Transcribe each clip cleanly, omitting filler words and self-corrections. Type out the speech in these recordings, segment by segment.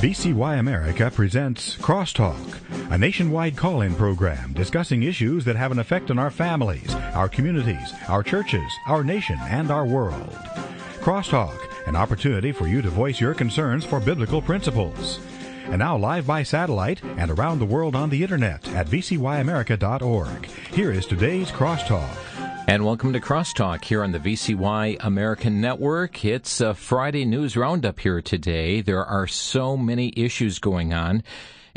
VCY America presents Crosstalk, a nationwide call-in program discussing issues that have an effect on our families, our communities, our churches, our nation, and our world. Crosstalk, an opportunity for you to voice your concerns for biblical principles. And now live by satellite and around the world on the internet at vcyamerica.org. Here is today's Crosstalk. And welcome to Crosstalk here on the VCY American Network. It's a Friday news roundup here today. There are so many issues going on,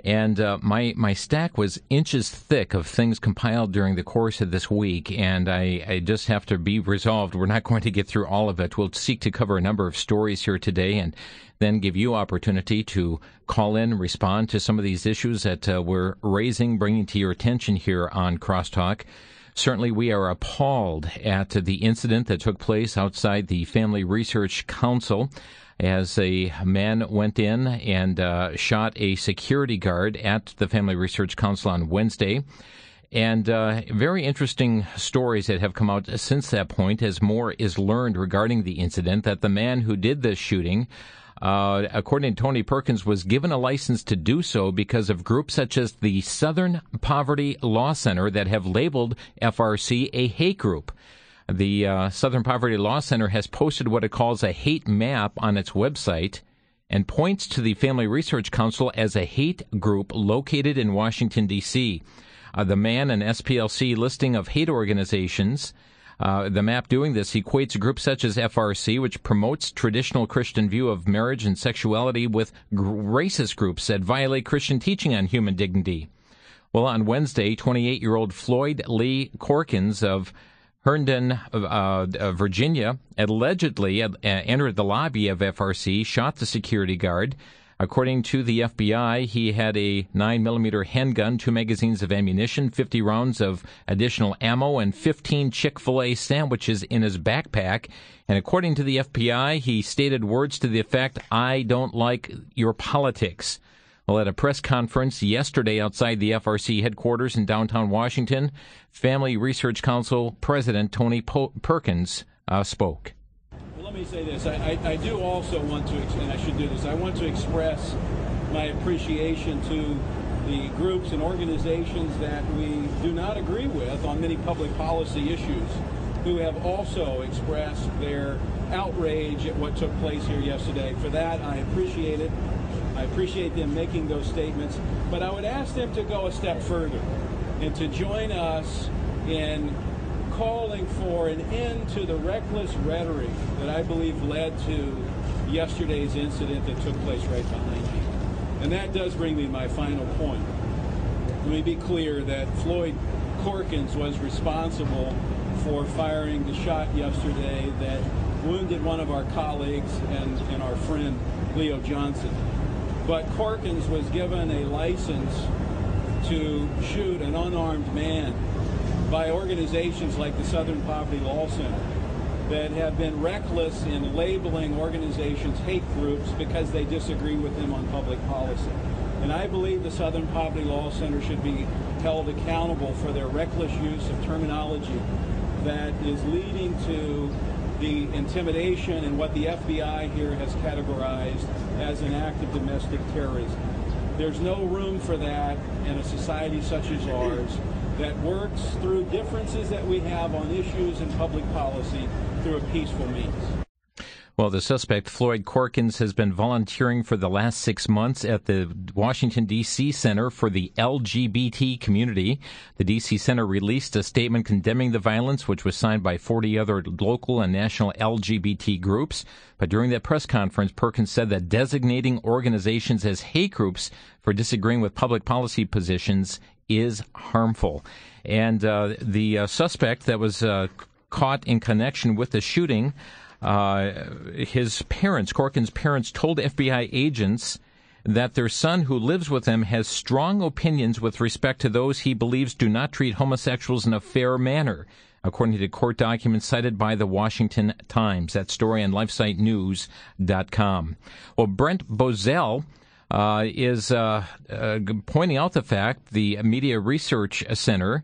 and my stack was inches thick of things compiled during the course of this week, and I just have to be resolved. We're not going to get through all of it. We'll seek to cover a number of stories here today and then give you opportunity to call in, respond to some of these issues that we're raising, bringing to your attention here on Crosstalk. Certainly, we are appalled at the incident that took place outside the Family Research Council as a man went in and shot a security guard at the Family Research Council on Wednesday. And very interesting stories that have come out since that point as more is learned regarding the incident, that the man who did this shooting, according to Tony Perkins, was given a license to do so because of groups such as the Southern Poverty Law Center that have labeled FRC a hate group. The Southern Poverty Law Center has posted what it calls a hate map on its website and points to the Family Research Council as a hate group located in Washington, D.C. The man, an SPLC listing of hate organizations. The map doing this equates groups such as FRC, which promotes traditional Christian view of marriage and sexuality, with racist groups that violate Christian teaching on human dignity. Well, on Wednesday, 28-year-old Floyd Lee Corkins of Herndon, Virginia, allegedly entered the lobby of FRC, shot the security guard. According to the FBI, he had a 9mm handgun, 2 magazines of ammunition, 50 rounds of additional ammo, and 15 Chick-fil-A sandwiches in his backpack. And according to the FBI, he stated words to the effect, "I don't like your politics." Well, at a press conference yesterday outside the FRC headquarters in downtown Washington, Family Research Council President Tony Perkins spoke. Let me say this. I do also want to, and I should do this, I want to express my appreciation to the groups and organizations that we do not agree with on many public policy issues, who have also expressed their outrage at what took place here yesterday. For that, I appreciate it. I appreciate them making those statements, but I would ask them to go a step further and to join us in calling for an end to the reckless rhetoric that I believe led to yesterday's incident that took place right behind me. And that does bring me to my final point. Let me be clear that Floyd Corkins was responsible for firing the shot yesterday that wounded one of our colleagues and our friend Leo Johnson. But Corkins was given a license to shoot an unarmed man by organizations like the Southern Poverty Law Center that have been reckless in labeling organizations hate groups because they disagree with them on public policy. And I believe the Southern Poverty Law Center should be held accountable for their reckless use of terminology that is leading to the intimidation and what the FBI here has categorized as an act of domestic terrorism. There's no room for that in a society such as ours that works through differences that we have on issues in public policy through a peaceful means. Well, the suspect, Floyd Corkins, has been volunteering for the last 6 months at the Washington, D.C. Center for the LGBT community. The D.C. Center released a statement condemning the violence, which was signed by 40 other local and national LGBT groups. But during that press conference, Perkins said that designating organizations as hate groups for disagreeing with public policy positions is harmful. And the suspect that was caught in connection with the shooting, his parents, Corkins' parents, told FBI agents that their son, who lives with them, has strong opinions with respect to those he believes do not treat homosexuals in a fair manner, according to court documents cited by the Washington Times. That story on LifeSiteNews.com. Well, Brent Bozelle is pointing out the fact the Media Research Center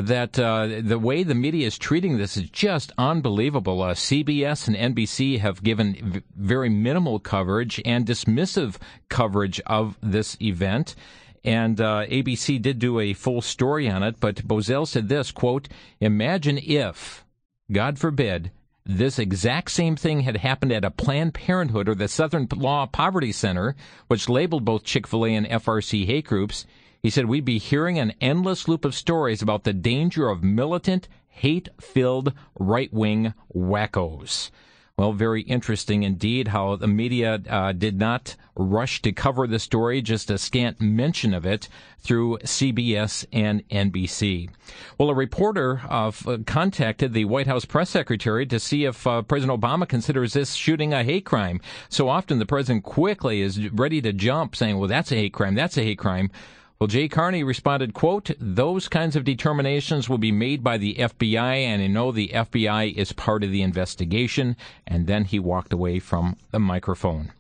that the way the media is treating this is just unbelievable. CBS and NBC have given very minimal coverage and dismissive coverage of this event. And ABC did do a full story on it, but Bozelle said this, quote, "Imagine if, God forbid, this exact same thing had happened at a Planned Parenthood or the Southern Law Poverty Center, which labeled both Chick-fil-A and FRC hate groups." He said, "We'd be hearing an endless loop of stories about the danger of militant, hate-filled, right-wing wackos." Well, very interesting indeed how the media did not rush to cover the story, just a scant mention of it through CBS and NBC. Well, a reporter contacted the White House press secretary to see if President Obama considers this shooting a hate crime. So often the president quickly is ready to jump, saying, well, that's a hate crime, that's a hate crime. Well, Jay Carney responded, quote, "Those kinds of determinations will be made by the FBI, and I know the FBI is part of the investigation." And then he walked away from the microphone.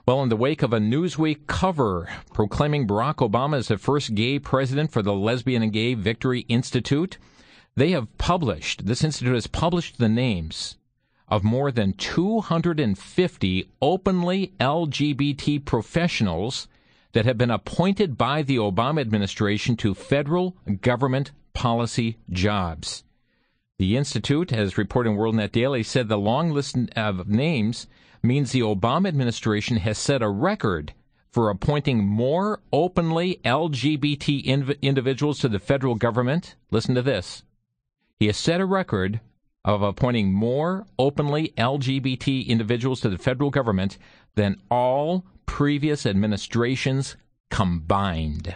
Well, in the wake of a Newsweek cover proclaiming Barack Obama as the first gay president for the Lesbian and Gay Victory Institute, this institute has published the names of more than 250 openly LGBT professionals that have been appointed by the Obama administration to federal government policy jobs. The Institute, as reported in WorldNet Daily, said the long list of names means the Obama administration has set a record for appointing more openly LGBT individuals to the federal government. Listen to this. He has set a record of appointing more openly LGBT individuals to the federal government than all previous administrations combined.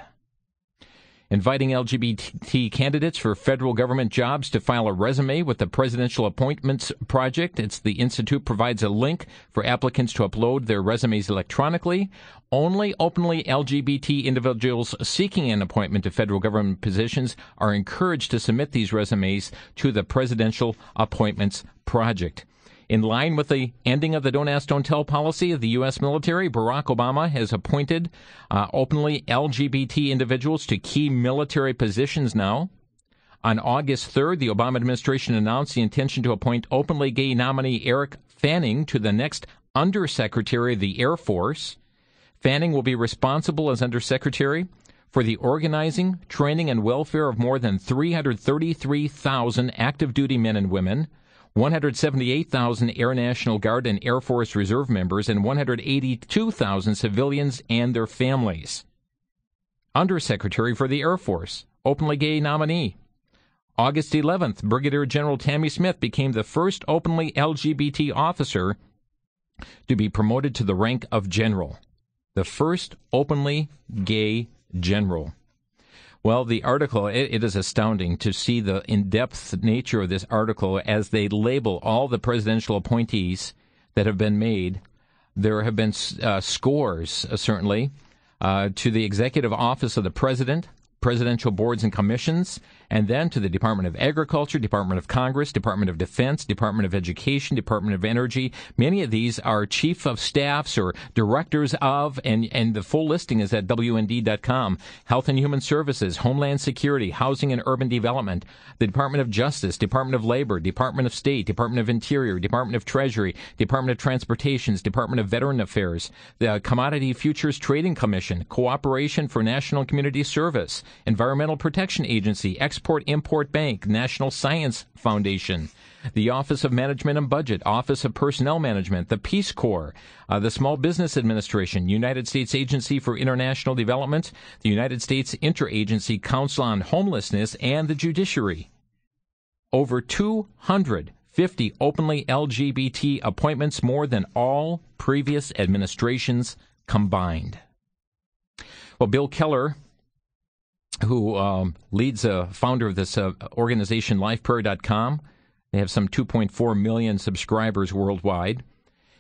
Inviting LGBT candidates for federal government jobs to file a resume with the Presidential Appointments Project. The Institute provides a link for applicants to upload their resumes electronically. Only openly LGBT individuals seeking an appointment to federal government positions are encouraged to submit these resumes to the Presidential Appointments Project. In line with the ending of the Don't Ask, Don't Tell policy of the U.S. military, Barack Obama has appointed openly LGBT individuals to key military positions now. On August 3rd, the Obama administration announced the intention to appoint openly gay nominee Eric Fanning to the next Undersecretary of the Air Force. Fanning will be responsible as Undersecretary for the organizing, training, and welfare of more than 333,000 active duty men and women, 178,000 Air National Guard and Air Force Reserve members, and 182,000 civilians and their families. Undersecretary for the Air Force, openly gay nominee. August 11th, Brigadier General Tammy Smith became the first openly LGBT officer to be promoted to the rank of general. The first openly gay general. Well, the article, it is astounding to see the in-depth nature of this article as they label all the presidential appointees that have been made. There have been scores, certainly, to the Executive Office of the President, presidential boards and commissions, and then to the Department of Agriculture, Department of Congress, Department of Defense, Department of Education, Department of Energy. Many of these are chief of staffs or directors of, and the full listing is at WND.com, Health and Human Services, Homeland Security, Housing and Urban Development, the Department of Justice, Department of Labor, Department of State, Department of Interior, Department of Treasury, Department of Transportations, Department of Veteran Affairs, the Commodity Futures Trading Commission, Cooperation for National Community Service, Environmental Protection Agency, Export-Import Bank, National Science Foundation, the Office of Management and Budget, Office of Personnel Management, the Peace Corps, the Small Business Administration, United States Agency for International Development, the United States Interagency Council on Homelessness, and the Judiciary. Over 250 openly LGBT appointments, more than all previous administrations combined. Well, Bill Keller, who leads founder of this organization, LifePrayer.com, they have some 2.4 million subscribers worldwide,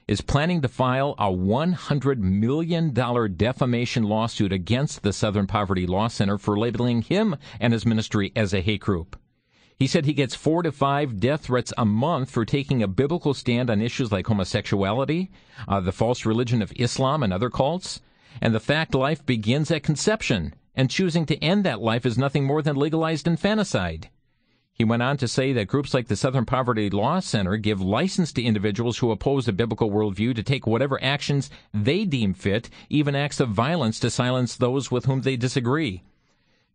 is planning to file a $100 million defamation lawsuit against the Southern Poverty Law Center for labeling him and his ministry as a hate group. He said he gets 4 to 5 death threats a month for taking a biblical stand on issues like homosexuality, the false religion of Islam and other cults, and the fact life begins at conception and choosing to end that life is nothing more than legalized infanticide. He went on to say that groups like the Southern Poverty Law Center give license to individuals who oppose a biblical worldview to take whatever actions they deem fit, even acts of violence to silence those with whom they disagree.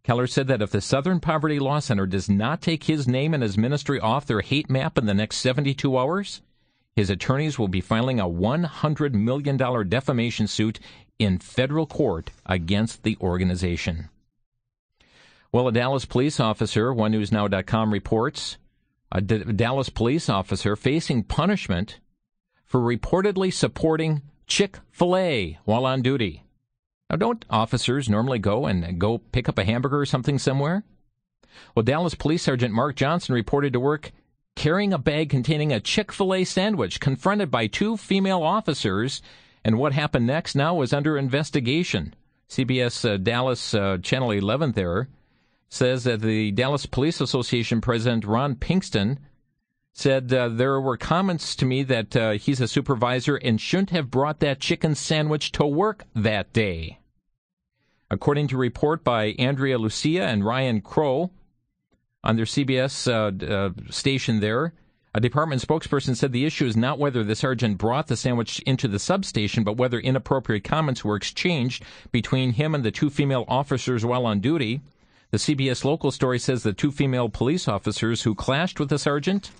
Keller said that if the Southern Poverty Law Center does not take his name and his ministry off their hate map in the next 72 hours, his attorneys will be filing a $100 million defamation suit in federal court against the organization. Well, a Dallas police officer, OneNewsNow.com reports, a Dallas police officer facing punishment for reportedly supporting Chick-fil-A while on duty. Now, don't officers normally go pick up a hamburger or something somewhere? Well, Dallas Police Sergeant Mark Johnson reported to work carrying a bag containing a Chick-fil-A sandwich, confronted by two female officers, and what happened next now is under investigation. CBS Dallas Channel 11 there says that the Dallas Police Association President Ron Pinkston said there were comments to me that he's a supervisor and shouldn't have brought that chicken sandwich to work that day. According to a report by Andrea Lucia and Ryan Crow on their CBS station there, a department spokesperson said the issue is not whether the sergeant brought the sandwich into the substation, but whether inappropriate comments were exchanged between him and the two female officers while on duty. The CBS local story says the two female police officers who clashed with the sergeant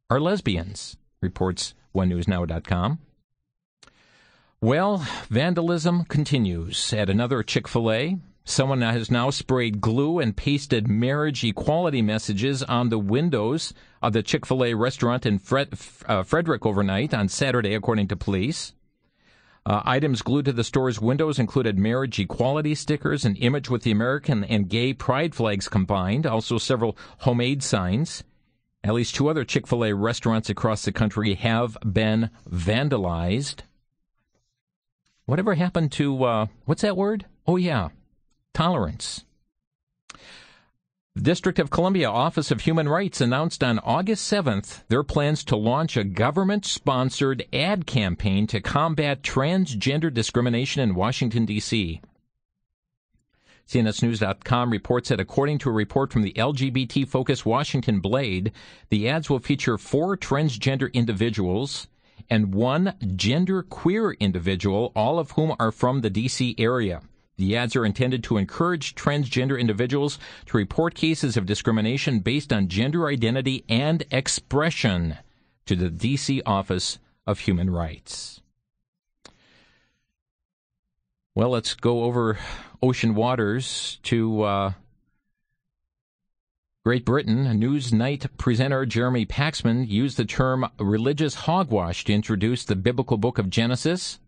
are lesbians, reports OneNewsNow.com. Well, vandalism continues at another Chick-fil-A. Someone has now sprayed glue and pasted marriage equality messages on the windows of the Chick-fil-A restaurant in Frederick overnight on Saturday, according to police. Items glued to the store's windows included marriage equality stickers, an image with the American and gay pride flags combined, also several homemade signs. At least two other Chick-fil-A restaurants across the country have been vandalized. Whatever happened to, what's that word? Oh, yeah, tolerance. The District of Columbia Office of Human Rights announced on August 7th their plans to launch a government-sponsored ad campaign to combat transgender discrimination in Washington, D.C. CNSNews.com reports that according to a report from the LGBT-focused Washington Blade, the ads will feature 4 transgender individuals and 1 genderqueer individual, all of whom are from the D.C. area. The ads are intended to encourage transgender individuals to report cases of discrimination based on gender identity and expression to the D.C. Office of Human Rights. Well, let's go over ocean waters to Great Britain. Newsnight presenter Jeremy Paxman used the term religious hogwash to introduce the biblical book of Genesis.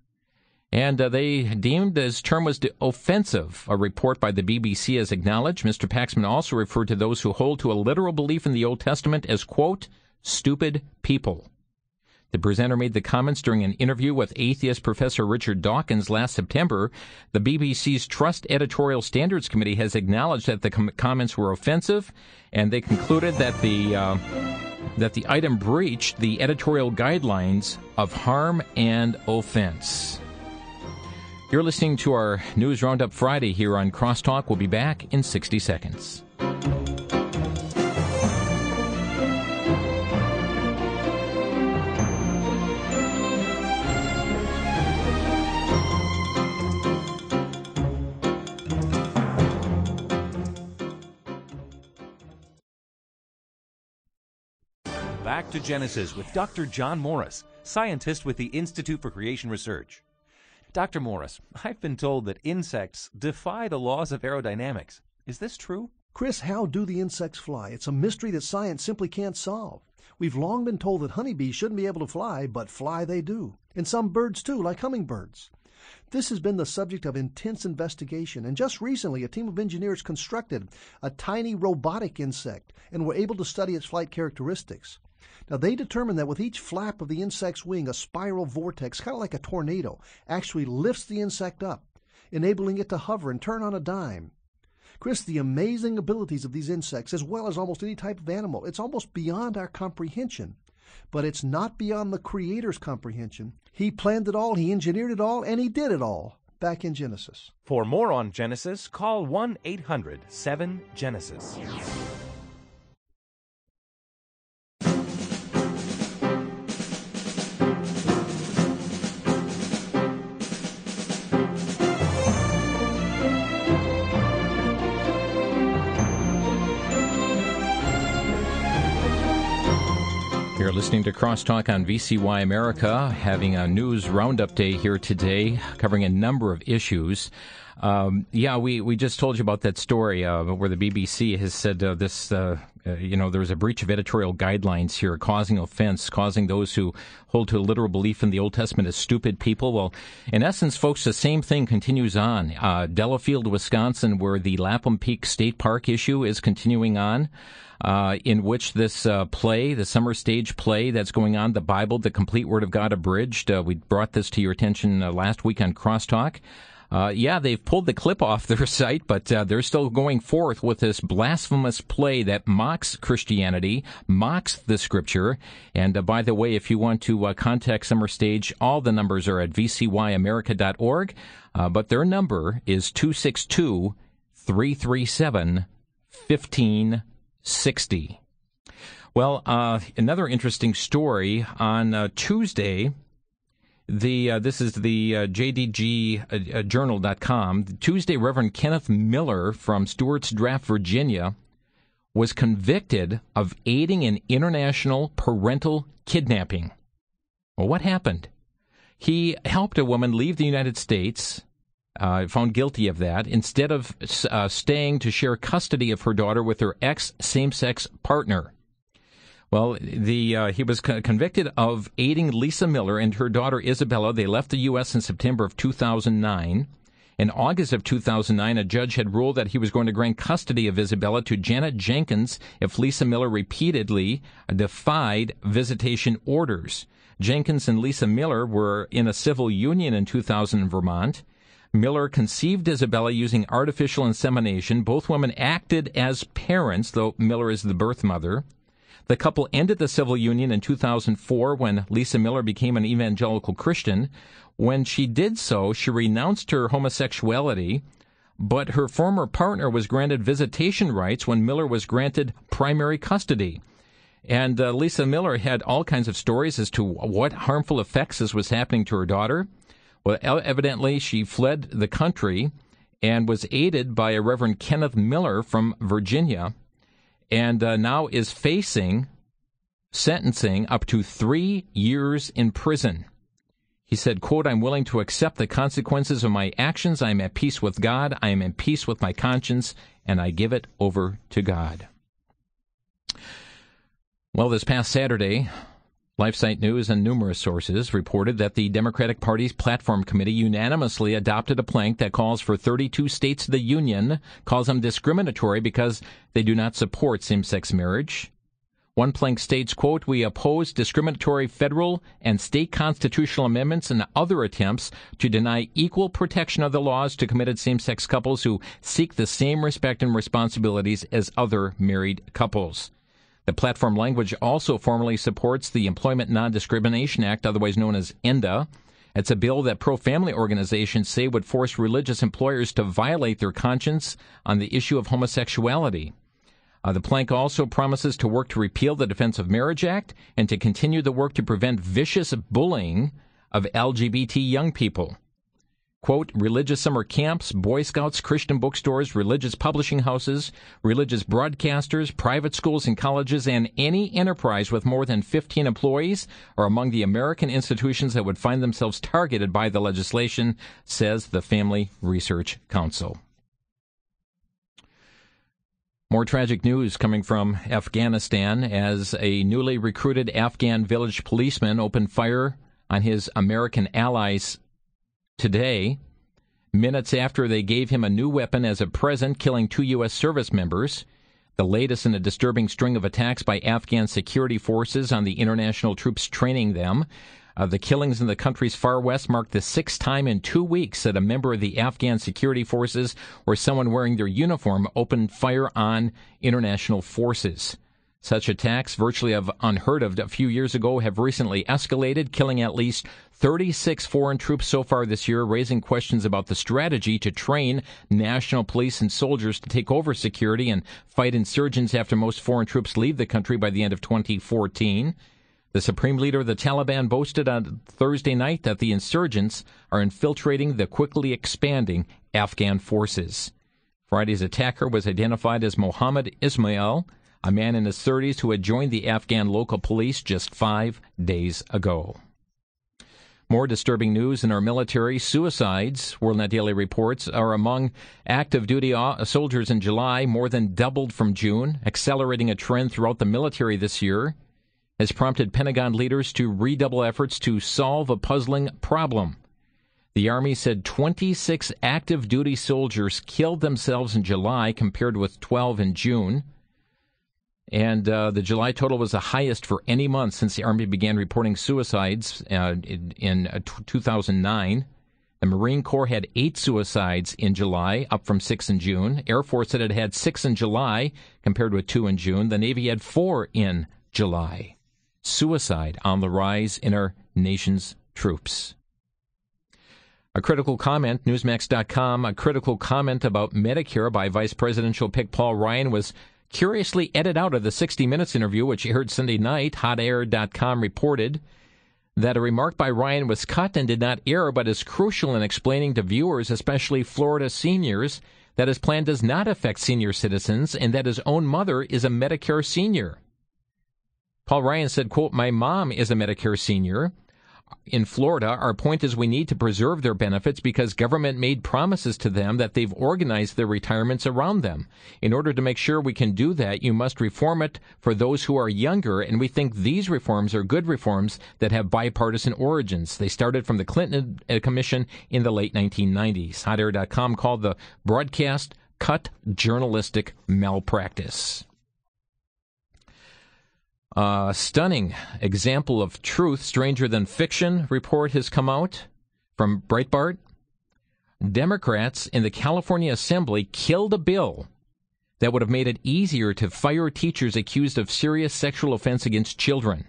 And they deemed his term was offensive. A report by the BBC has acknowledged. Mr. Paxman also referred to those who hold to a literal belief in the Old Testament as, quote, stupid people. The presenter made the comments during an interview with atheist Professor Richard Dawkins last September. The BBC's Trust Editorial Standards Committee has acknowledged that the comments were offensive, and they concluded that the item breached the editorial guidelines of harm and offense. You're listening to our News Roundup Friday here on Crosstalk. We'll be back in 60 seconds. Back to Genesis with Dr. John Morris, scientist with the Institute for Creation Research. Dr. Morris, I've been told that insects defy the laws of aerodynamics. Is this true? Chris, how do the insects fly? It's a mystery that science simply can't solve. We've long been told that honeybees shouldn't be able to fly, but fly they do. And some birds too, like hummingbirds. This has been the subject of intense investigation, and just recently a team of engineers constructed a tiny robotic insect and were able to study its flight characteristics. Now, they determined that with each flap of the insect's wing, a spiral vortex, kind of like a tornado, actually lifts the insect up, enabling it to hover and turn on a dime. Chris, the amazing abilities of these insects, as well as almost any type of animal, it's almost beyond our comprehension. But it's not beyond the Creator's comprehension. He planned it all, He engineered it all, and He did it all. back in Genesis. For more on Genesis, call 1-800-7-GENESIS. You're listening to Crosstalk on VCY America, having a news roundup day here today, covering a number of issues. We just told you about that story where the BBC has said there's a breach of editorial guidelines here, causing offense, causing those who hold to a literal belief in the Old Testament as stupid people. Well, in essence, folks, the same thing continues on. Delafield, Wisconsin, where the Lapham Peak State Park issue is continuing on. In which this play, the summer stage play that's going on, the Bible, the Complete Word of God Abridged, we brought this to your attention last week on Crosstalk. They've pulled the clip off their site, but they're still going forth with this blasphemous play that mocks Christianity, mocks the Scripture. And by the way, if you want to contact Summer Stage, all the numbers are at vcyamerica.org, but their number is 262-337-1560. Well, another interesting story on Tuesday. This is the JDGjournal.com. Tuesday, Reverend Kenneth Miller from Stewart's Draft, Virginia, was convicted of aiding in international parental kidnapping. Well, what happened? He helped a woman leave the United States, found guilty of that, instead of staying to share custody of her daughter with her ex-same-sex partner. Well, he was convicted of aiding Lisa Miller and her daughter Isabella. They left the U.S. in September of 2009. In August of 2009, a judge had ruled that he was going to grant custody of Isabella to Janet Jenkins if Lisa Miller repeatedly defied visitation orders. Jenkins and Lisa Miller were in a civil union in 2000 in Vermont. Miller conceived Isabella using artificial insemination. Both women acted as parents, though Miller is the birth mother. The couple ended the civil union in 2004 when Lisa Miller became an evangelical Christian. When she did so, she renounced her homosexuality, but her former partner was granted visitation rights when Miller was granted primary custody. And Lisa Miller had all kinds of stories as to what harmful effects this was happening to her daughter. Well, evidently, she fled the country and was aided by a Reverend Kenneth Miller from Virginia, and now is facing sentencing up to 3 years in prison. He said, quote, "I'm willing to accept the consequences of my actions. I am at peace with God. I am at peace with my conscience, and I give it over to God." Well, this past Saturday, LifeSite News and numerous sources reported that the Democratic Party's Platform Committee unanimously adopted a plank that calls for 32 states of the Union, calls them discriminatory because they do not support same-sex marriage. One plank states, quote, "We oppose discriminatory federal and state constitutional amendments and other attempts to deny equal protection of the laws to committed same-sex couples who seek the same respect and responsibilities as other married couples." The platform language also formally supports the Employment Non-Discrimination Act, otherwise known as ENDA. It's a bill that pro-family organizations say would force religious employers to violate their conscience on the issue of homosexuality. The plank also promises to work to repeal the Defense of Marriage Act and to continue the work to prevent vicious bullying of LGBT young people. Quote, "Religious summer camps, Boy Scouts, Christian bookstores, religious publishing houses, religious broadcasters, private schools and colleges, and any enterprise with more than 15 employees are among the American institutions that would find themselves targeted by the legislation," says the Family Research Council. More tragic news coming from Afghanistan as a newly recruited Afghan village policeman opened fire on his American allies today, minutes after they gave him a new weapon as a present, killing 2 U.S. service members, the latest in a disturbing string of attacks by Afghan security forces on the international troops training them. The killings in the country's far west marked the 6th time in 2 weeks that a member of the Afghan security forces or someone wearing their uniform opened fire on international forces. Such attacks, virtually unheard of a few years ago, have recently escalated, killing at least 36 foreign troops so far this year, raising questions about the strategy to train national police and soldiers to take over security and fight insurgents after most foreign troops leave the country by the end of 2014. The Supreme Leader of the Taliban boasted on Thursday night that the insurgents are infiltrating the quickly expanding Afghan forces. Friday's attacker was identified as Mohammed Ismail, a man in his 30s who had joined the Afghan local police just 5 days ago. More disturbing news in our military. Suicides, WorldNet Daily reports, are among active duty soldiers in July, more than doubled from June, accelerating a trend throughout the military this year, has prompted Pentagon leaders to redouble efforts to solve a puzzling problem. The Army said 26 active duty soldiers killed themselves in July compared with 12 in June. And the July total was the highest for any month since the Army began reporting suicides in 2009. The Marine Corps had 8 suicides in July, up from 6 in June. Air Force said it had 6 in July, compared with 2 in June. The Navy had 4 in July. Suicide on the rise in our nation's troops. A critical comment, Newsmax.com, a critical comment about Medicare by Vice Presidential pick Paul Ryan was curiously edited out of the 60 Minutes interview, which aired Sunday night. HotAir.com reported that a remark by Ryan was cut and did not air, but is crucial in explaining to viewers, especially Florida seniors, that his plan does not affect senior citizens and that his own mother is a Medicare senior. Paul Ryan said, quote, "My mom is a Medicare senior. In Florida, our point is we need to preserve their benefits because government made promises to them that they've organized their retirements around them. In order to make sure we can do that, you must reform it for those who are younger, and we think these reforms are good reforms that have bipartisan origins. They started from the Clinton Commission in the late 1990s. HotAir.com called the broadcast cut journalistic malpractice. Stunning example of truth, stranger than fiction report has come out from Breitbart. Democrats in the California Assembly killed a bill that would have made it easier to fire teachers accused of serious sexual offense against children.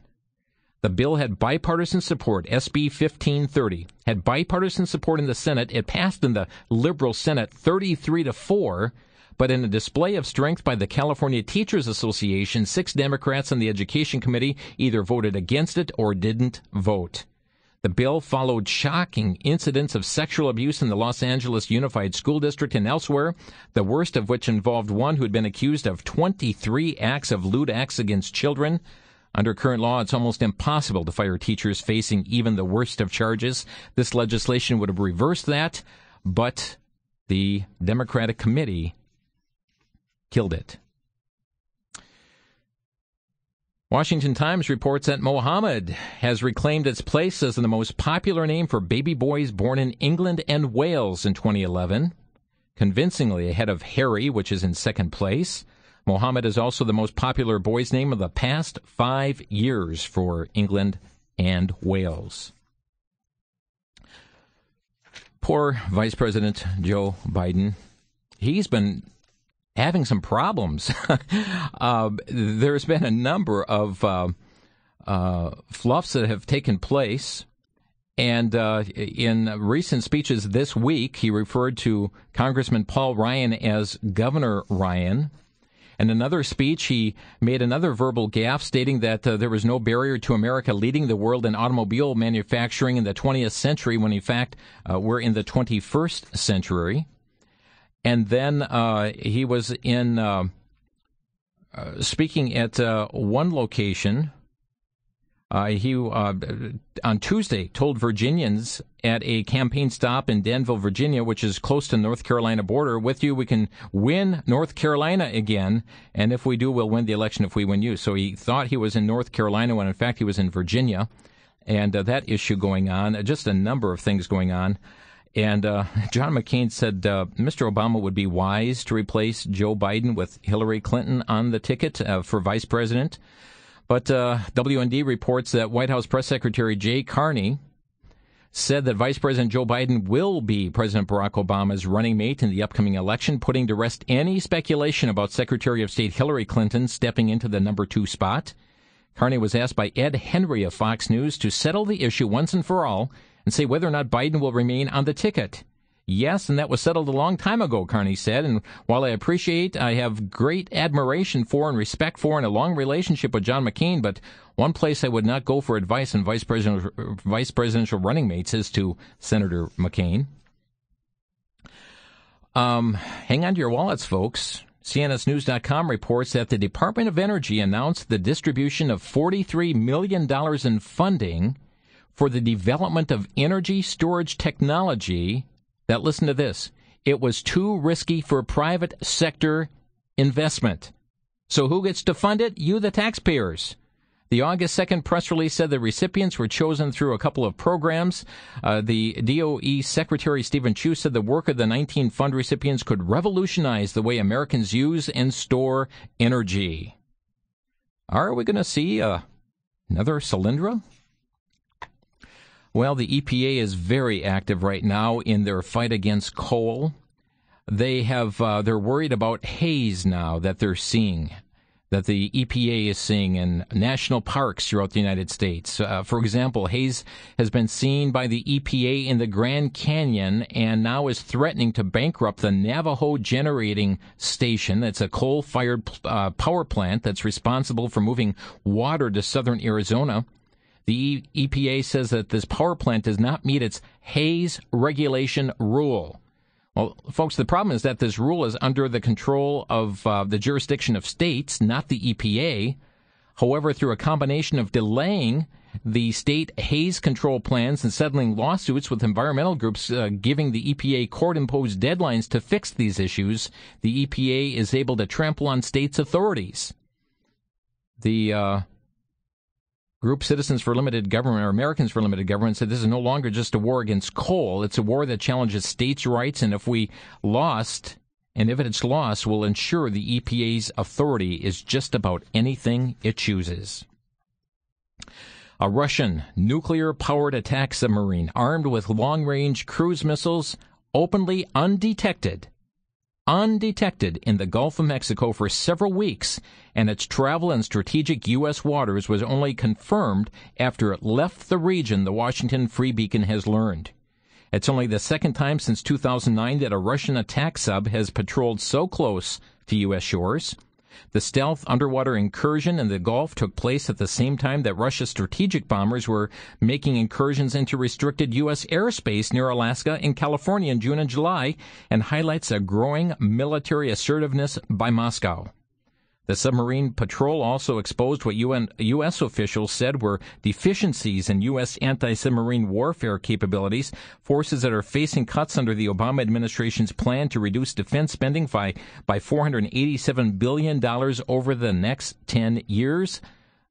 The bill had bipartisan support. SB 1530 had bipartisan support in the Senate. It passed in the liberal Senate 33-4. But in a display of strength by the California Teachers Association, 6 Democrats on the Education Committee either voted against it or didn't vote. The bill followed shocking incidents of sexual abuse in the Los Angeles Unified School District and elsewhere, the worst of which involved one who had been accused of 23 acts of lewd acts against children. Under current law, it's almost impossible to fire teachers facing even the worst of charges. This legislation would have reversed that, but the Democratic committee killed it. Washington Times reports that Mohammed has reclaimed its place as the most popular name for baby boys born in England and Wales in 2011, convincingly ahead of Harry, which is in second place. Mohammed is also the most popular boy's name of the past 5 years for England and Wales. Poor Vice President Joe Biden. He's been having some problems. There's been a number of fluffs that have taken place. And in recent speeches this week, he referred to Congressman Paul Ryan as Governor Ryan. In another speech, he made another verbal gaffe, stating that there was no barrier to America leading the world in automobile manufacturing in the 20th century, when in fact we're in the 21st century. And then he was in speaking at one location. He on Tuesday told Virginians at a campaign stop in Danville, Virginia, which is close to the North Carolina border, "With you, we can win North Carolina again, and if we do, we'll win the election if we win you." So he thought he was in North Carolina when in fact he was in Virginia, and that issue going on, just a number of things going on. And John McCain said Mr. Obama would be wise to replace Joe Biden with Hillary Clinton on the ticket for vice president. But WND reports that White House Press Secretary Jay Carney said that Vice President Joe Biden will be President Barack Obama's running mate in the upcoming election, putting to rest any speculation about Secretary of State Hillary Clinton stepping into the number 2 spot. Carney was asked by Ed Henry of Fox News to settle the issue once and for all and say whether or not Biden will remain on the ticket. Yes, and that was settled a long time ago, Carney said, and while I have great admiration for and respect for and a long relationship with John McCain, but one place I would not go for advice on vice presidential running mates is to Senator McCain. Hang on to your wallets, folks. CNSNews.com reports that the Department of Energy announced the distribution of $43 million in funding for the development of energy storage technology that, listen to this, it was too risky for private sector investment. So who gets to fund it? You, the taxpayers. The August 2nd press release said the recipients were chosen through a couple of programs. The DOE Secretary Stephen Chu said the work of the 19 fund recipients could revolutionize the way Americans use and store energy. Are we going to see another Solyndra? Well, the EPA is very active right now in their fight against coal. They're worried about haze now that they're seeing, that the EPA is seeing in national parks throughout the United States. For example, haze has been seen by the EPA in the Grand Canyon and now is threatening to bankrupt the Navajo Generating Station. That's a coal-fired power plant that's responsible for moving water to southern Arizona. The EPA says that this power plant does not meet its haze regulation rule. Well, folks, the problem is that this rule is under the control of the jurisdiction of states, not the EPA. However, through a combination of delaying the state haze control plans and settling lawsuits with environmental groups giving the EPA court-imposed deadlines to fix these issues, the EPA is able to trample on states' authorities. The group Citizens for Limited Government, or Americans for Limited Government, said this is no longer just a war against coal. It's a war that challenges states' rights, and if it's lost, will ensure the EPA's authority is just about anything it chooses. A Russian nuclear-powered attack submarine armed with long-range cruise missiles openly undetected in the Gulf of Mexico for several weeks, and its travel in strategic U.S. waters was only confirmed after it left the region, the Washington Free Beacon has learned. It's only the second time since 2009 that a Russian attack sub has patrolled so close to U.S. shores. The stealth underwater incursion in the Gulf took place at the same time that Russia's strategic bombers were making incursions into restricted U.S. airspace near Alaska and California in June and July, and highlights a growing military assertiveness by Moscow. The submarine patrol also exposed what U.S. officials said were deficiencies in U.S. anti-submarine warfare capabilities, forces that are facing cuts under the Obama administration's plan to reduce defense spending by $487 billion over the next 10 years.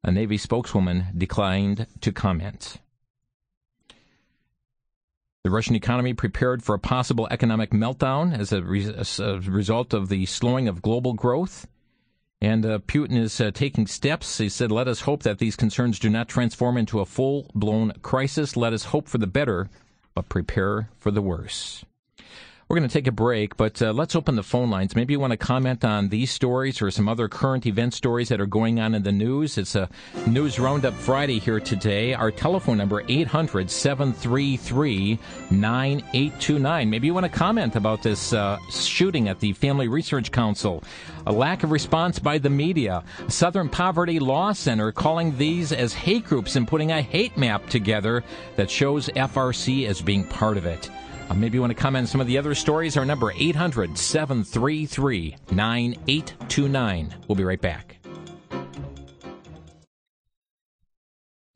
A Navy spokeswoman declined to comment. The Russian economy prepared for a possible economic meltdown as a result of the slowing of global growth. And Putin is taking steps. He said, let us hope that these concerns do not transform into a full-blown crisis. Let us hope for the better, but prepare for the worse. We're going to take a break, but let's open the phone lines. Maybe you want to comment on these stories or some other current event stories that are going on in the news. It's a News Roundup Friday here today. Our telephone number, 800-733-9829. Maybe you want to comment about this shooting at the Family Research Council. A lack of response by the media. Southern Poverty Law Center calling these as hate groups and putting a hate map together that shows FRC as being part of it. Maybe you want to comment on some of the other stories. Our number, 800-733-9829. We'll be right back.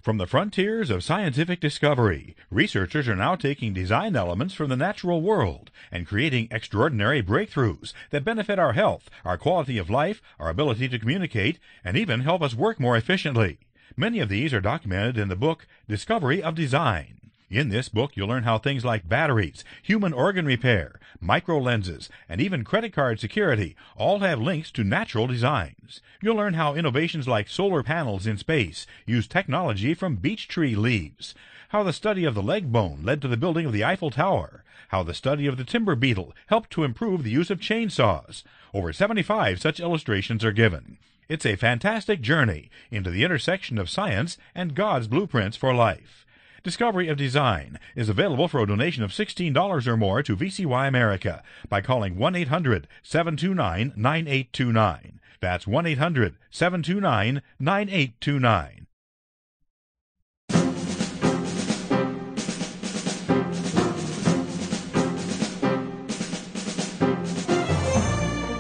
From the frontiers of scientific discovery, researchers are now taking design elements from the natural world and creating extraordinary breakthroughs that benefit our health, our quality of life, our ability to communicate, and even help us work more efficiently. Many of these are documented in the book Discovery of Design. In this book, you'll learn how things like batteries, human organ repair, micro lenses, and even credit card security all have links to natural designs. You'll learn how innovations like solar panels in space use technology from beech tree leaves, how the study of the leg bone led to the building of the Eiffel Tower, how the study of the timber beetle helped to improve the use of chainsaws. Over 75 such illustrations are given. It's a fantastic journey into the intersection of science and God's blueprints for life. Discovery of Design is available for a donation of $16 or more to VCY America by calling 1-800-729-9829. That's 1-800-729-9829.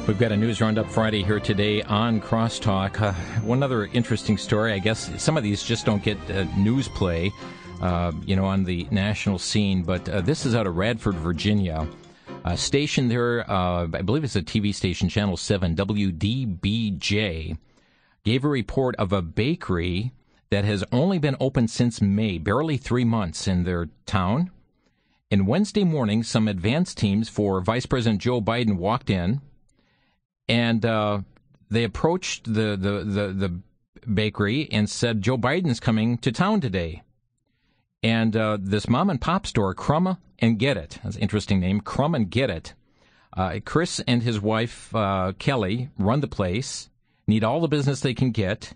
We've got a news roundup Friday here today on Crosstalk. One other interesting story, I guess some of these just don't get news play, on the national scene, but this is out of Radford, Virginia. A station there, I believe it's a TV station, Channel 7, WDBJ, gave a report of a bakery that has only been open since May, barely 3 months in their town. And Wednesday morning, some advance teams for Vice President Joe Biden walked in, and they approached the bakery and said, Joe Biden's coming to town today. And this mom-and-pop store, Crumb and Get It, that's an interesting name, Crumb and Get It. Chris and his wife, Kelly, run the place, need all the business they can get.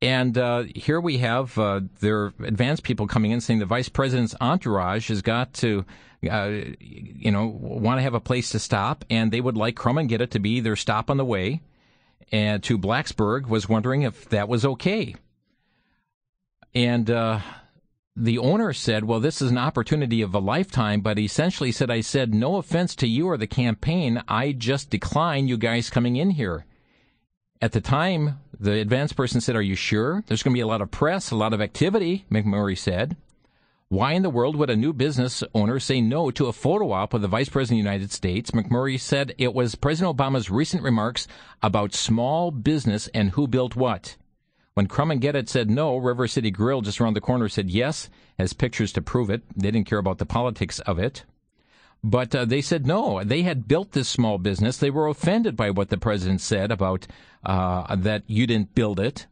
And here we have their advanced people coming in saying the vice president's entourage has got to, want to have a place to stop, and they would like Crumb and Get It to be their stop on the way. And to Blacksburg, was wondering if that was okay. And the owner said, well, this is an opportunity of a lifetime, but essentially said, I said, no offense to you or the campaign, I just decline you guys coming in here. At the time, the advanced person said, are you sure? There's going to be a lot of press, a lot of activity, McMurray said. Why in the world would a new business owner say no to a photo op of the Vice President of the United States? McMurray said it was President Obama's recent remarks about small business and who built what. When Crumb and Get It said no, River City Grill just around the corner said yes, has pictures to prove it. They didn't care about the politics of it. But they said no. They had built this small business. They were offended by what the president said about that you didn't build it.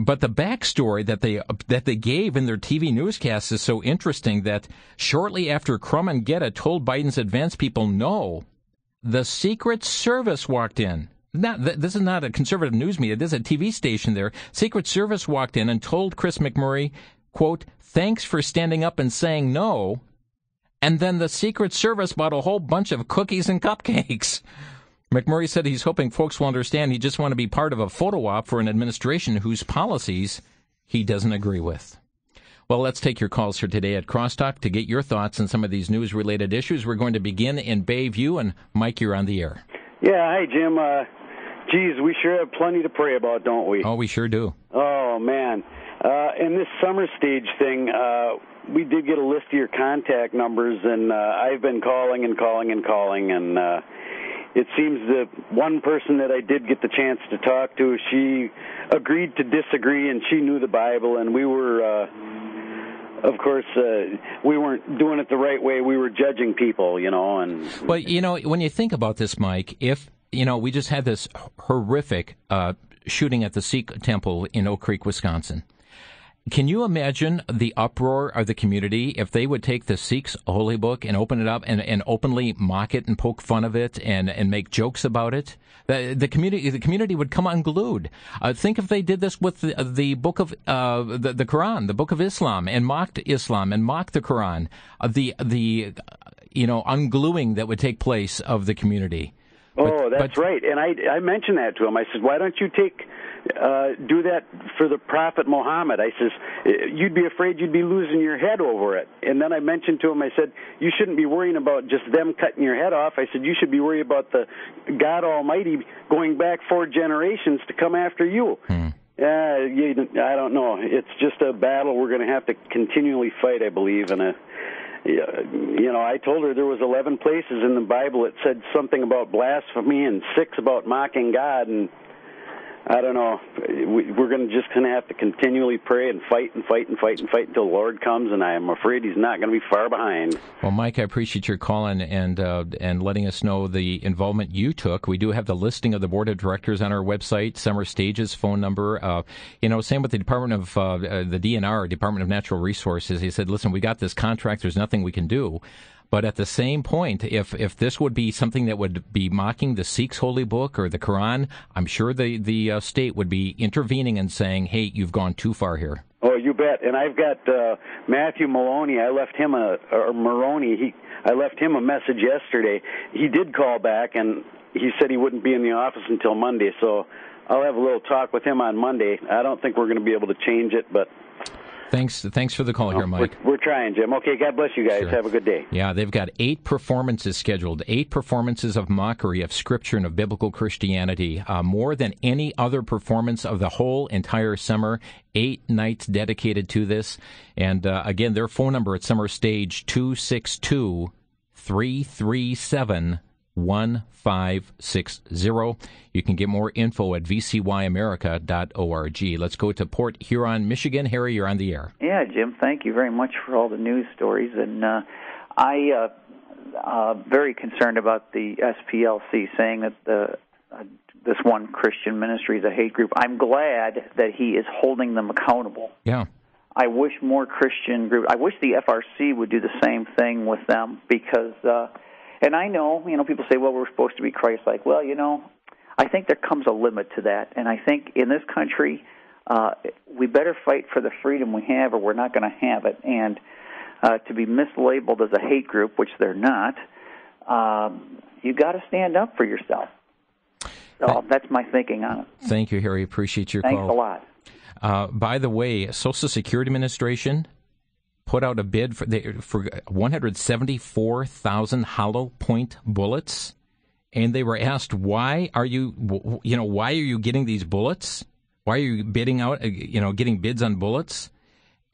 But the backstory that they gave in their TV newscast is so interesting that shortly after Crumb and Get It told Biden's advance people no, the Secret Service walked in. This is not a conservative news media. This is a TV station there. Secret Service walked in and told Chris McMurray, quote, thanks for standing up and saying no. And then the Secret Service bought a whole bunch of cookies and cupcakes. McMurray said he's hoping folks will understand he just want to be part of a photo op for an administration whose policies he doesn't agree with. Well, let's take your calls here today at Crosstalk to get your thoughts on some of these news-related issues. We're going to begin in Bayview, and Mike, you're on the air. Yeah, hi, Jim. Geez, we sure have plenty to pray about, don't we? Oh, we sure do. Oh, man. In this summer stage thing, we did get a list of your contact numbers, and I've been calling, and it seems the one person that I did get the chance to talk to, she agreed to disagree, and she knew the Bible, and we were, of course, we weren't doing it the right way. We were judging people, and... Well, when you think about this, Mike, if, we just had this horrific shooting at the Sikh temple in Oak Creek, Wisconsin. Can you imagine the uproar of the community if they would take the Sikh's holy book and open it up and openly mock it and poke fun of it and make jokes about it? The community would come unglued. Think if they did this with the book of the Quran, the book of Islam, and mocked the Quran, the ungluing that would take place of the community. That's right. And I mentioned that to him. I said, why don't you do that for the Prophet Muhammad? I says, you'd be afraid you'd be losing your head over it. And then I mentioned to him, I said, you shouldn't be worrying about just them cutting your head off. I said, you should be worried about the God Almighty going back 4 generations to come after you. I don't know. It's just a battle we're going to have to continually fight, I believe. And I told her there was 11 places in the Bible that said something about blasphemy and 6 about mocking God, and I don't know. We're just going to have to continually pray and fight until the Lord comes, and I am afraid He's not going to be far behind. Well, Mike, I appreciate your calling and letting us know the involvement you took. We do have the listing of the board of directors on our website, Summer Stage's phone number. Same with the Department of the DNR, Department of Natural Resources. He said, listen, we got this contract. There's nothing we can do. But at the same point, if this would be something that would be mocking the Sikhs' holy book or the Quran, I'm sure the state would be intervening and saying, hey, you've gone too far here. Oh, you bet. And I've got Matthew Maloney. I left him I left him a message yesterday. He did call back, and he said he wouldn't be in the office until Monday. So I'll have a little talk with him on Monday. I don't think we're going to be able to change it, but... Thanks for the call here, Mike. We're trying, Jim. Okay, God bless you guys. Sure. Have a good day. Yeah, they've got 8 performances scheduled, 8 performances of mockery of Scripture and of biblical Christianity, more than any other performance of the whole entire summer, 8 nights dedicated to this. And again, their phone number at Summer Stage, 262-337-1560. You can get more info at vcyamerica.org. Let's go to Port Huron, Michigan. Harry, you're on the air. Yeah, Jim, thank you very much for all the news stories. And I very concerned about the SPLC saying that this one Christian ministry is a hate group. I'm glad that he is holding them accountable. Yeah. I wish more Christian groups, I wish the FRC would do the same thing with them because... And I know, people say, well, we're supposed to be Christ-like. Well, I think there comes a limit to that. And I think in this country, we better fight for the freedom we have or we're not going to have it. And to be mislabeled as a hate group, which they're not, you got to stand up for yourself. So that's my thinking on it. Thank you, Harry. Appreciate your call. Thanks a lot. By the way, Social Security Administration put out a bid for 174,000 hollow point bullets, and they were asked, why are you getting these bullets? Why are you bidding out, getting bids on bullets?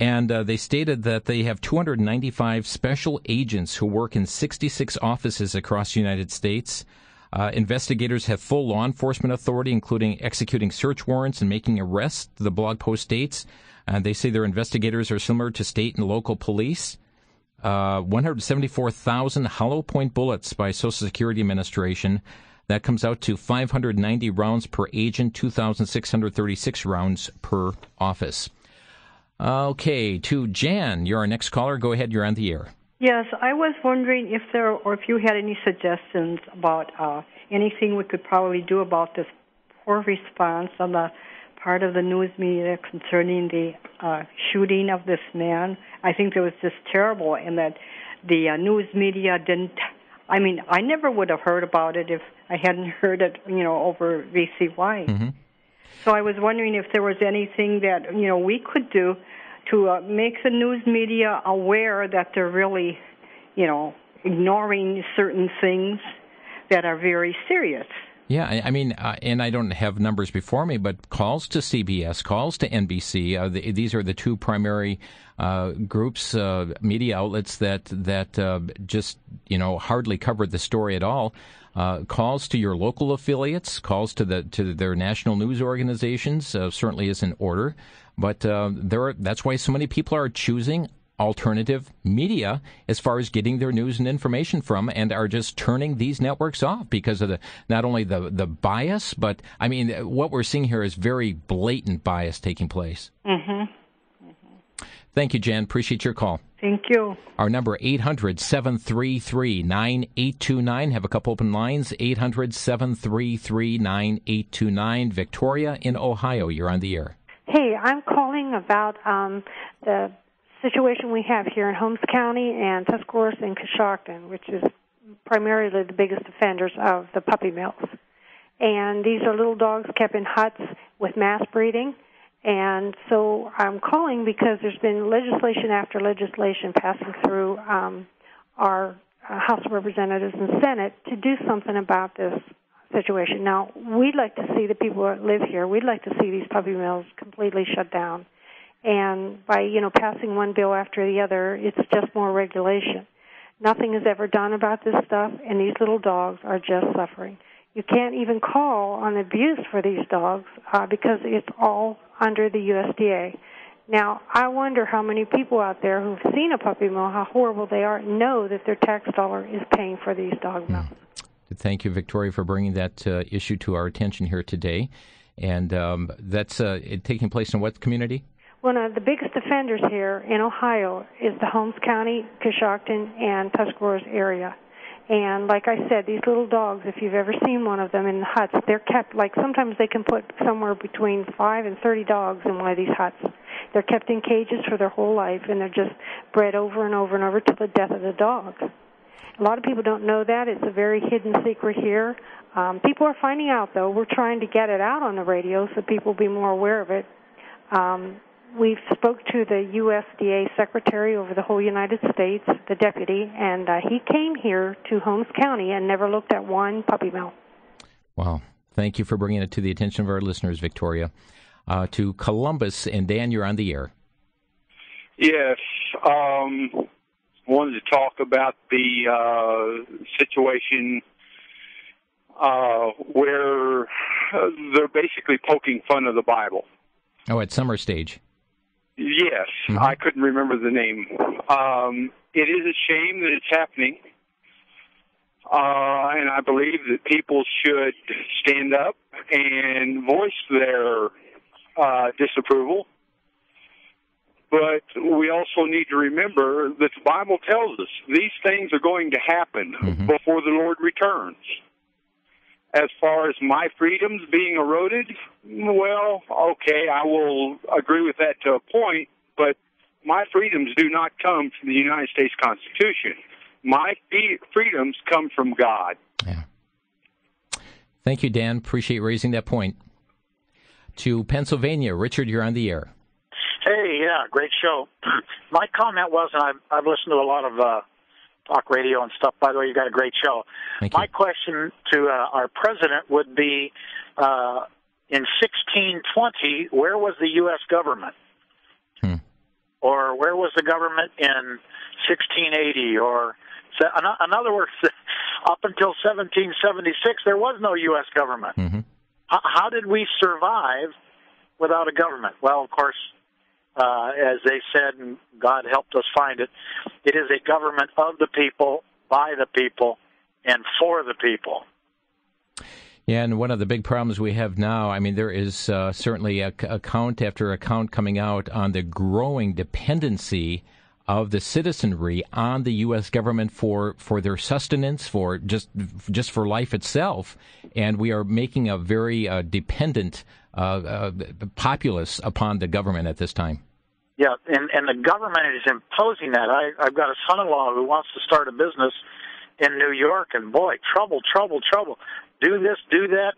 And they stated that they have 295 special agents who work in 66 offices across the United States. Investigators have full law enforcement authority, including executing search warrants and making arrests, the blog post states. They say their investigators are similar to state and local police. 174,000 hollow point bullets by Social Security Administration. That comes out to 590 rounds per agent, 2,636 rounds per office. Okay, to Jan, you're our next caller. Go ahead, you're on the air. Yes, I was wondering if you had any suggestions about anything we could probably do about this poor response on the part of the news media concerning the shooting of this man. I think it was just terrible, and that the news media didn't. I mean, I never would have heard about it if I hadn't heard it, over VCY. Mm-hmm. So I was wondering if there was anything that we could do to make the news media aware that they're really, ignoring certain things that are very serious. Yeah, I mean, and I don't have numbers before me, but calls to CBS, calls to NBC, these are the two primary groups, media outlets that just, hardly covered the story at all. Calls to your local affiliates, calls to their national news organizations certainly is in order. But that's why so many people are choosing alternative media as far as getting their news and information from, and are just turning these networks off because of not only the bias, but I mean what we're seeing here is very blatant bias taking place. Mm-hmm. Mm-hmm. Thank you, Jan. Appreciate your call. Thank you. Our number 800-733-9829. Have a couple open lines. 800-733-9829. Victoria in Ohio. You're on the air. Hey, I'm calling about the situation we have here in Holmes County and Tuscaloosa and Coshocton, which is primarily the biggest offenders of the puppy mills. And these are little dogs kept in huts with mass breeding. And so I'm calling because there's been legislation after legislation passing through our House of Representatives and Senate to do something about this situation. Now, we'd like to see the people that live here, we'd like to see these puppy mills completely shut down. And by, passing one bill after the other, it's just more regulation. Nothing is ever done about this stuff, and these little dogs are just suffering. You can't even call on abuse for these dogs because it's all under the USDA. Now, I wonder how many people out there who've seen a puppy mill, how horrible they are, know that their tax dollar is paying for these dog mills. Thank you, Victoria, for bringing that issue to our attention here today. And that's taking place in what community? One of the biggest offenders here in Ohio is the Holmes County, Coshocton, and Tuscarawas area. And like I said, these little dogs, if you've ever seen one of them in the huts, they're kept, like sometimes they can put somewhere between 5 and 30 dogs in one of these huts. They're kept in cages for their whole life, and they're just bred over and over and over till the death of the dog. A lot of people don't know that. It's a very hidden secret here. People are finding out, though. We're trying to get it out on the radio so people will be more aware of it. We've spoke to the USDA secretary over the whole United States, the deputy, and he came here to Holmes County and never looked at one puppy mill. Wow. Thank you for bringing it to the attention of our listeners, Victoria. To Columbus, and Dan, you're on the air. Yes. Wanted to talk about the situation where they're basically poking fun of the Bible. Oh, at Summer Stage. Yes, I couldn't remember the name. It is a shame that it's happening, and I believe that people should stand up and voice their disapproval. But we also need to remember that the Bible tells us these things are going to happen before the Lord returns. As far as my freedoms being eroded, well, okay, I will agree with that to a point, but my freedoms do not come from the United States Constitution. My freedoms come from God. Yeah. Thank you, Dan. Appreciate raising that point. To Pennsylvania, Richard, you're on the air. Hey, yeah, great show. My comment was, and I've listened to a lot of talk radio and stuff. By the way, you got a great show. My question to our president would be, in 1620, where was the U.S. government? Or where was the government in 1680? Or, in other words, up until 1776, there was no U.S. government. How did we survive without a government? Well, of course, as they said, and God helped us find it, it is a government of the people, by the people, and for the people. Yeah, and one of the big problems we have now, I mean, there is certainly account after account coming out on the growing dependency of the citizenry on the U.S. government for their sustenance, for just for life itself, and we are making a very dependent populace upon the government at this time. Yeah, and the government is imposing that. I've got a son-in-law who wants to start a business in New York, and boy, trouble. Do this, do that,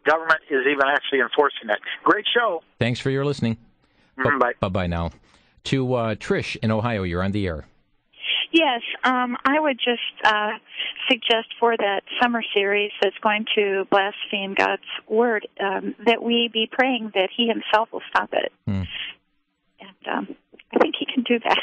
government is even actually enforcing that. Great show. Thanks for your listening. Bye. Bye-bye now. To Trish in Ohio, you're on the air. Yes, I would just suggest for that summer series that's going to blaspheme God's word that we be praying that He Himself will stop it. And I think He can do that.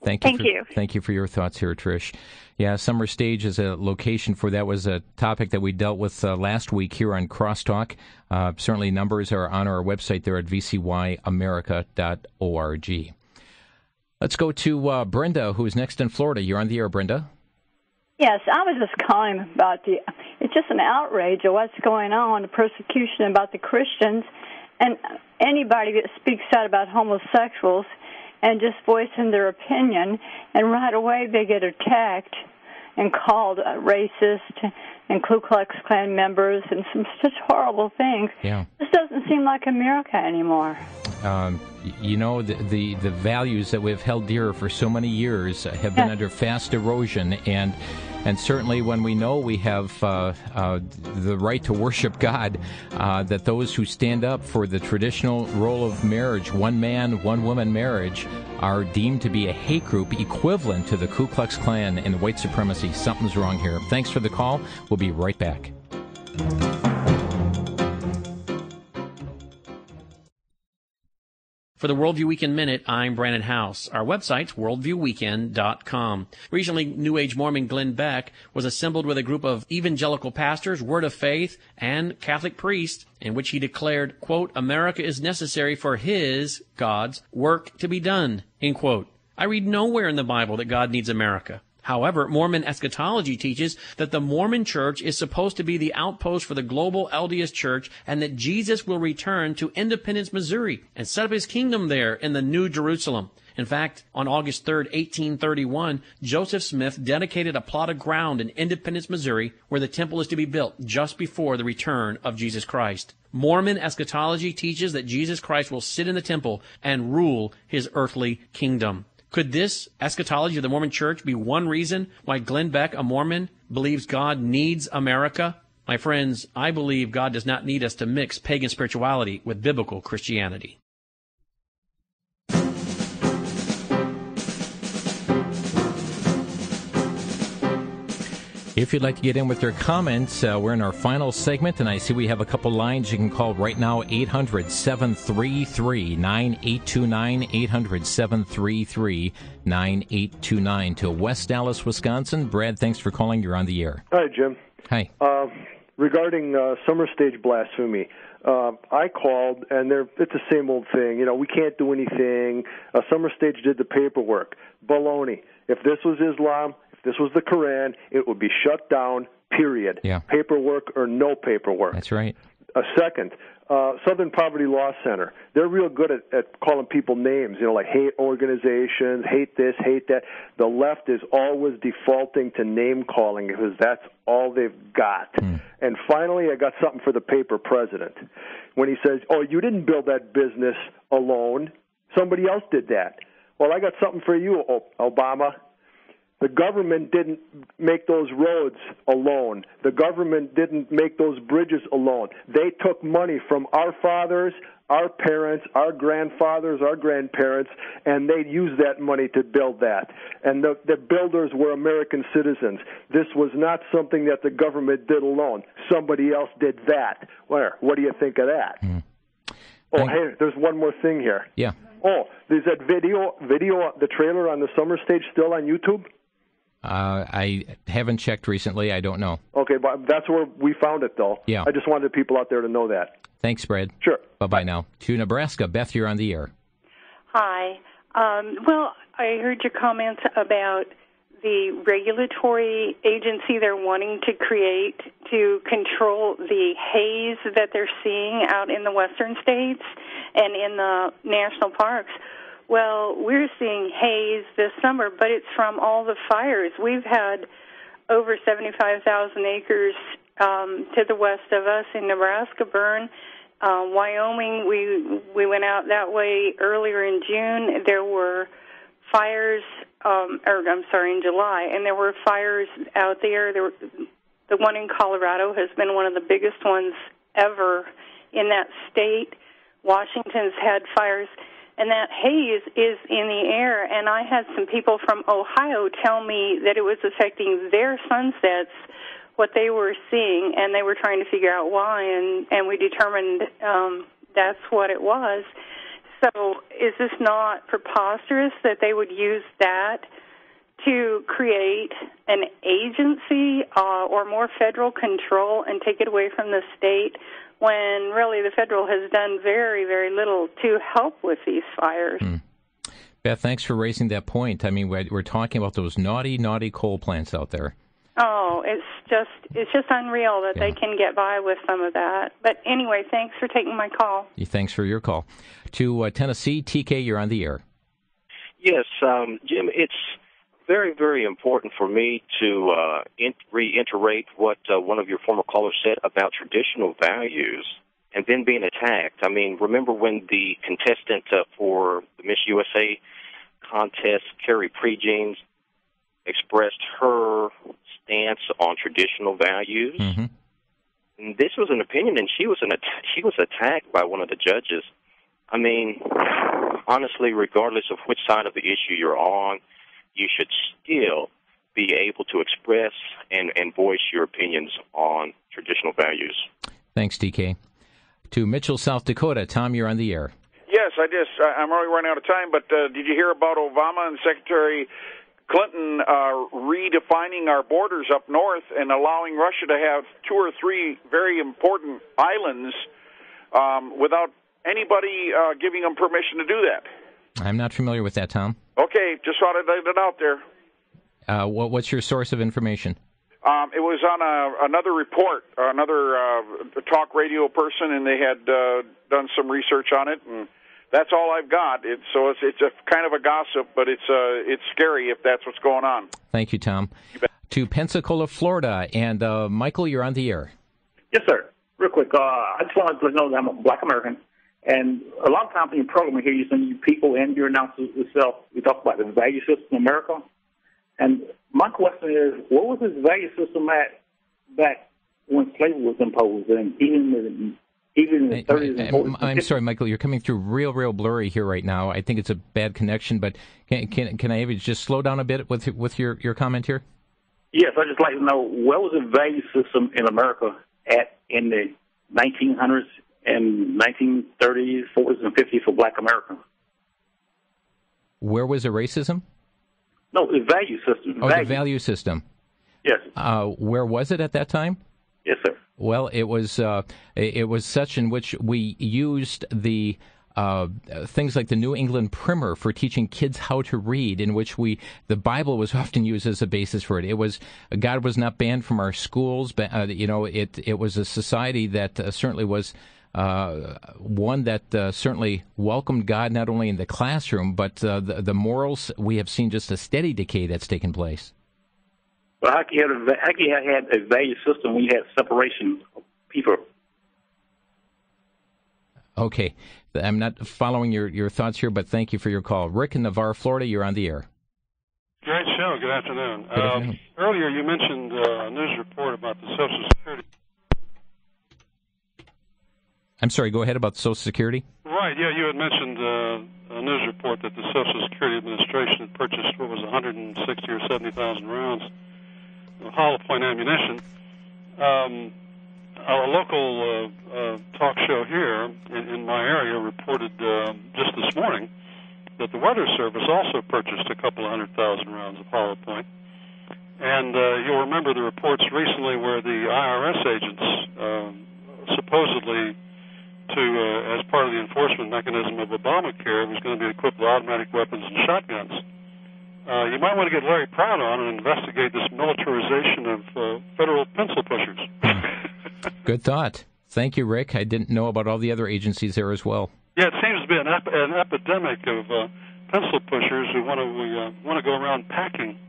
Thank you. Thank you for your thoughts here, Trish. Yeah, Summer Stage is a location for that. Was a topic that we dealt with last week here on Crosstalk. Certainly numbers are on our website there at vcyamerica.org. Let's go to Brenda, who is next in Florida. You're on the air, Brenda. Yes, I was just calling about it's just an outrage of what's going on, the persecution about the Christians, and anybody that speaks out about homosexuals and just voicing their opinion, and right away they get attacked and called racist and Ku Klux Klan members and some such horrible things. Yeah. This doesn't seem like America anymore. The values that we've held dear for so many years have been under fast erosion, and certainly when we know we have the right to worship God, that those who stand up for the traditional role of marriage, one man, one woman marriage, are deemed to be a hate group equivalent to the Ku Klux Klan and white supremacy. Something's wrong here. Thanks for the call. We'll be right back. For the Worldview Weekend Minute, I'm Brandon House. Our website's worldviewweekend.com. Recently, New Age Mormon Glenn Beck was assembled with a group of evangelical pastors, Word of Faith, and Catholic priests, in which he declared, quote, America is necessary for his, God's, work to be done, end quote. I read nowhere in the Bible that God needs America. However, Mormon eschatology teaches that the Mormon Church is supposed to be the outpost for the global LDS Church and that Jesus will return to Independence, Missouri and set up his kingdom there in the New Jerusalem. In fact, on August 3rd, 1831, Joseph Smith dedicated a plot of ground in Independence, Missouri, where the temple is to be built just before the return of Jesus Christ. Mormon eschatology teaches that Jesus Christ will sit in the temple and rule his earthly kingdom. Could this eschatology of the Mormon Church be one reason why Glenn Beck, a Mormon, believes God needs America? My friends, I believe God does not need us to mix pagan spirituality with biblical Christianity. If you'd like to get in with your comments, we're in our final segment, and I see we have a couple lines you can call right now, 800-733-9829, 800-733-9829 to West Dallas, Wisconsin. Brad, thanks for calling. You're on the air. Hi, Jim. Hi. Regarding summer stage blasphemy, I called, and it's the same old thing. You know, we can't do anything. Summer stage did the paperwork. Baloney. If this was Islam, this was the Quran, it would be shut down, period. Yeah. Paperwork or no paperwork. That's right. Second, Southern Poverty Law Center. They're real good at calling people names, you know, like hate organizations, hate this, hate that. The left is always defaulting to name calling because that's all they've got. And finally, I got something for the paper president. When he says, oh, you didn't build that business alone. Somebody else did that. Well, I got something for you, Obama. The government didn't make those roads alone. The government didn't make those bridges alone. They took money from our fathers, our parents, our grandfathers, our grandparents, and they used that money to build that. And the builders were American citizens. This was not something that the government did alone. Somebody else did that. What do you think of that? Oh, hey, there's one more thing here. Yeah. Oh, is that video, the trailer on the summer stage still on YouTube? I haven't checked recently. I don't know. Okay, but that's where we found it, though. Yeah. I just wanted people out there to know that. Thanks, Brad. Sure. Bye-bye now. To Nebraska. Beth, you're on the air. Hi. Well, I heard your comments about the regulatory agency they're wanting to create to control the haze that they're seeing out in the western states and in the national parks. Well, we're seeing haze this summer, but it's from all the fires. We've had over 75,000 acres to the west of us in Nebraska burn. Wyoming, we went out that way earlier in June. There were fires, in July, and there were fires out there. The one in Colorado has been one of the biggest ones ever in that state. Washington's had fires. And that haze is in the air, and I had some people from Ohio tell me that it was affecting their sunsets, what they were seeing, and they were trying to figure out why, and we determined that's what it was. So is this not preposterous that they would use that to create an agency or more federal control and take it away from the state, when really the federal has done very, very little to help with these fires? Beth, thanks for raising that point. I mean, we're talking about those naughty, naughty coal plants out there. Oh, it's just unreal that they can get by with some of that. But anyway, thanks for taking my call. Thanks for your call. To Tennessee, TK, you're on the air. Yes, Jim, it's very, very important for me to reiterate what one of your former callers said about traditional values and then being attacked. I mean, remember when the contestant for the Miss USA contest, Carrie Prejeans, expressed her stance on traditional values? Mm-hmm. And this was an opinion, and she was attacked by one of the judges. I mean, honestly, regardless of which side of the issue you're on, you should still be able to express and voice your opinions on traditional values. Thanks, TK. To Mitchell, South Dakota. Tom, you're on the air. Yes, I'm already running out of time, but did you hear about Obama and Secretary Clinton redefining our borders up north and allowing Russia to have 2 or 3 very important islands without anybody giving them permission to do that? I'm not familiar with that, Tom. Okay, just thought I'd lay it out there. What's your source of information? It was on another report, another talk radio person, and they had done some research on it, and that's all I've got. It's a kind of a gossip, but it's scary if that's what's going on. Thank you, Tom. To Pensacola, Florida, and Michael, you're on the air. Yes, sir. Real quick, I just wanted to know that I'm a Black American, and a lot of times in your program here, you send people and your announcer yourself. We talk about the value system in America, and my question is, what was this value system at back when slavery was imposed, and even in the 30s and 40s? I'm sorry, Michael, you're coming through real blurry here right now. I think it's a bad connection, but can I have you just slow down a bit with your comment here? Yes, I'd just like to know, where was the value system in America at in the 1900s and 1930s, 40s, and 50s for Black Americans? Where was the racism? No, the value system. The value system. Yes. Where was it at that time? Yes, sir. Well, it was such in which we used the things like the New England Primer for teaching kids how to read, in which the Bible was often used as a basis for it. It was God was not banned from our schools, but it was a society that certainly was one that certainly welcomed God not only in the classroom, but the morals. We have seen just a steady decay that's taken place. Well, how can you have a value system when you had separation of people? Okay. I'm not following your thoughts here, but thank you for your call. Rick in Navarre, Florida, you're on the air. Great show. Good afternoon. Good afternoon. Earlier you mentioned a news report about the Social Security. I'm sorry, go ahead about Social Security. Right, yeah, you had mentioned a news report that the Social Security Administration had purchased, 160 or 70,000 rounds of hollow point ammunition. A local talk show here in my area reported just this morning that the Weather Service also purchased a couple of 100,000 rounds of hollow point. And you'll remember the reports recently where the IRS agents supposedly as part of the enforcement mechanism of Obamacare was going to be equipped with automatic weapons and shotguns. You might want to get Larry Proud on and investigate this militarization of federal pencil pushers. Good thought. Thank you, Rick. I didn't know about all the other agencies there as well. Yeah, it seems to be an epidemic of pencil pushers who want to go around packing.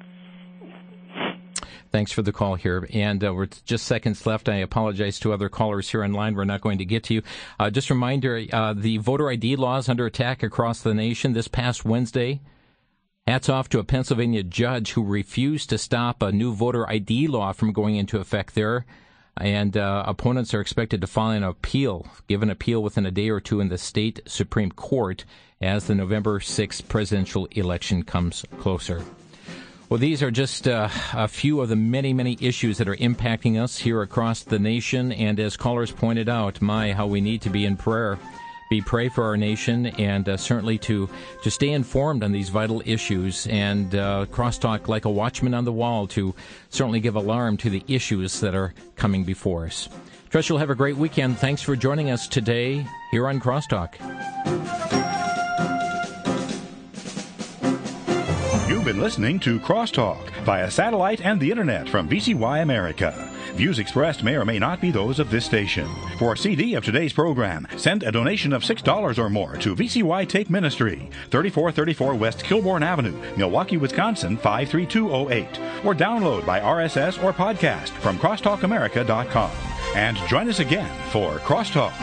Thanks for the call here. And we're just seconds left. I apologize to other callers here online. We're not going to get to you. Just a reminder, the voter ID laws under attack across the nation this past Wednesday. Hats off to a Pennsylvania judge who refused to stop a new voter ID law from going into effect there. And opponents are expected to file an appeal, give an appeal within a day or two in the state Supreme Court as the November 6th presidential election comes closer. Well, these are just a few of the many issues that are impacting us here across the nation. And as callers pointed out, how we need to be in prayer. Pray for our nation, and certainly to stay informed on these vital issues, and Crosstalk like a watchman on the wall to certainly give alarm to the issues that are coming before us. Trust you'll have a great weekend. Thanks for joining us today here on Crosstalk. You've been listening to Crosstalk via satellite and the internet from VCY America. Views expressed may or may not be those of this station. For a CD of today's program, send a donation of $6 or more to VCY Take Ministry, 3434 West Kilbourne Avenue, Milwaukee, Wisconsin, 53208. Or download by RSS or podcast from crosstalkamerica.com. And join us again for Crosstalk.